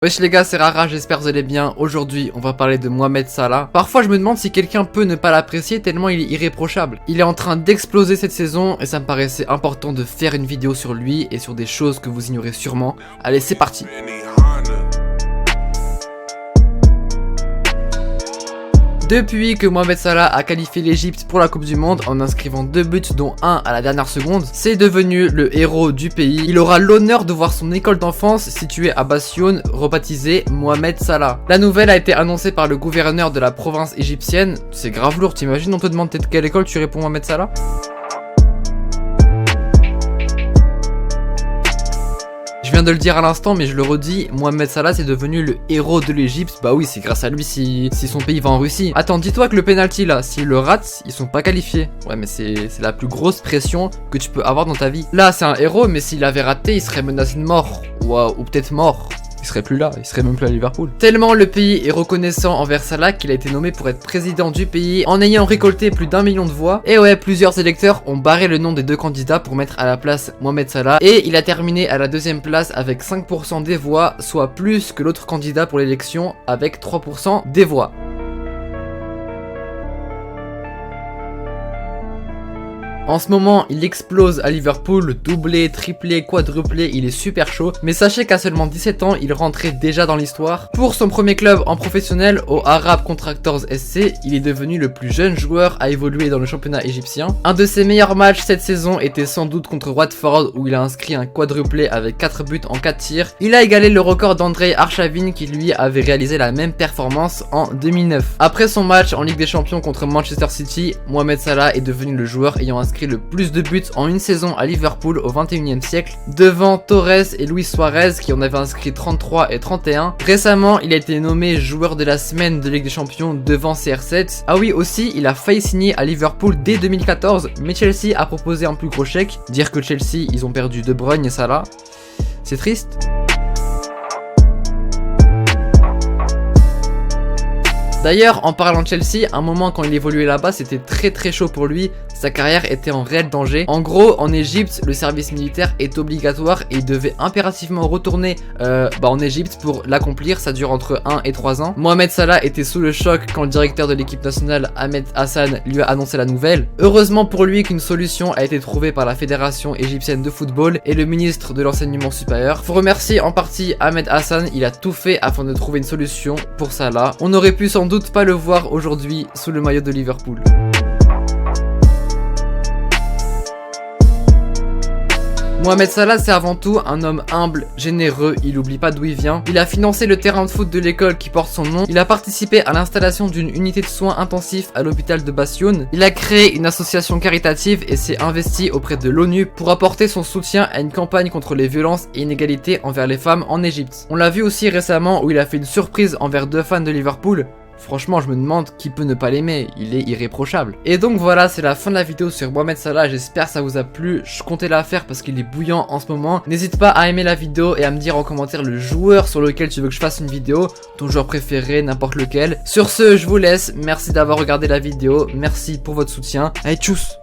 Wesh les gars, c'est Rara, j'espère que vous allez bien. Aujourd'hui, on va parler de Mohamed Salah. Parfois, je me demande si quelqu'un peut ne pas l'apprécier tellement il est irréprochable. Il est en train d'exploser cette saison et ça me paraissait important de faire une vidéo sur lui et sur des choses que vous ignorez sûrement. Allez, c'est parti. Depuis que Mohamed Salah a qualifié l'Egypte pour la Coupe du Monde en inscrivant 2 buts dont un à la dernière seconde, c'est devenu le héros du pays. Il aura l'honneur de voir son école d'enfance située à Bassioun rebaptisée Mohamed Salah. La nouvelle a été annoncée par le gouverneur de la province égyptienne. C'est grave lourd, t'imagines, on te demande de quelle école tu réponds Mohamed Salah? Je viens de le dire à l'instant mais je le redis, Mohamed Salah c'est devenu le héros de l'Egypte. Bah oui, c'est grâce à lui si son pays va en Russie. Attends, dis-toi que le penalty là, s'ils le ratent, ils sont pas qualifiés. Ouais mais c'est la plus grosse pression que tu peux avoir dans ta vie. Là c'est un héros mais s'il avait raté il serait menacé de mort. Ou peut-être mort. Il serait plus là, il serait même plus à Liverpool. Tellement le pays est reconnaissant envers Salah qu'il a été nommé pour être président du pays en ayant récolté plus d'1 million de voix. Et ouais, plusieurs électeurs ont barré le nom des deux candidats pour mettre à la place Mohamed Salah. Et il a terminé à la 2e place avec 5% des voix, soit plus que l'autre candidat pour l'élection avec 3% des voix. En ce moment, il explose à Liverpool, doublé, triplé, quadruplé, il est super chaud. Mais sachez qu'à seulement 17 ans, il rentrait déjà dans l'histoire. Pour son premier club en professionnel, au Arab Contractors SC, il est devenu le plus jeune joueur à évoluer dans le championnat égyptien. Un de ses meilleurs matchs cette saison était sans doute contre Watford, où il a inscrit un quadruplé avec 4 buts en 4 tirs. Il a égalé le record d'Andrei Arshavin qui lui avait réalisé la même performance en 2009. Après son match en Ligue des Champions contre Manchester City, Mohamed Salah est devenu le joueur ayant inscrit le plus de buts en une saison à Liverpool au 21e siècle, devant Torres et Luis Suarez qui en avaient inscrit 33 et 31. Récemment, il a été nommé joueur de la semaine de Ligue des Champions devant CR7. Ah oui, aussi, il a failli signer à Liverpool dès 2014, mais Chelsea a proposé un plus gros chèque. Dire que Chelsea, ils ont perdu De Bruyne et Salah, c'est triste. D'ailleurs, en parlant de Chelsea, un moment quand il évoluait là-bas, c'était très chaud pour lui. Sa carrière était en réel danger. En gros, en Égypte, le service militaire est obligatoire et il devait impérativement retourner en Égypte pour l'accomplir. Ça dure entre 1 et 3 ans. Mohamed Salah était sous le choc quand le directeur de l'équipe nationale, Ahmed Hassan, lui a annoncé la nouvelle. Heureusement pour lui qu'une solution a été trouvée par la Fédération égyptienne de football et le ministre de l'enseignement supérieur. Faut remercier en partie Ahmed Hassan, il a tout fait afin de trouver une solution pour Salah. On aurait pu sans doute pas le voir aujourd'hui sous le maillot de Liverpool. Mohamed Salah c'est avant tout un homme humble, généreux, il oublie pas d'où il vient. Il a financé le terrain de foot de l'école qui porte son nom. Il a participé à l'installation d'une unité de soins intensifs à l'hôpital de Bassioun. Il a créé une association caritative et s'est investi auprès de l'ONU pour apporter son soutien à une campagne contre les violences et inégalités envers les femmes en Égypte. On l'a vu aussi récemment où il a fait une surprise envers 2 fans de Liverpool. Franchement, je me demande qui peut ne pas l'aimer, il est irréprochable. Et donc voilà, c'est la fin de la vidéo sur Mohamed Salah, j'espère que ça vous a plu. Je comptais la faire parce qu'il est bouillant en ce moment. N'hésite pas à aimer la vidéo et à me dire en commentaire le joueur sur lequel tu veux que je fasse une vidéo, ton joueur préféré, n'importe lequel. Sur ce, je vous laisse, merci d'avoir regardé la vidéo, merci pour votre soutien. Allez, tchuss!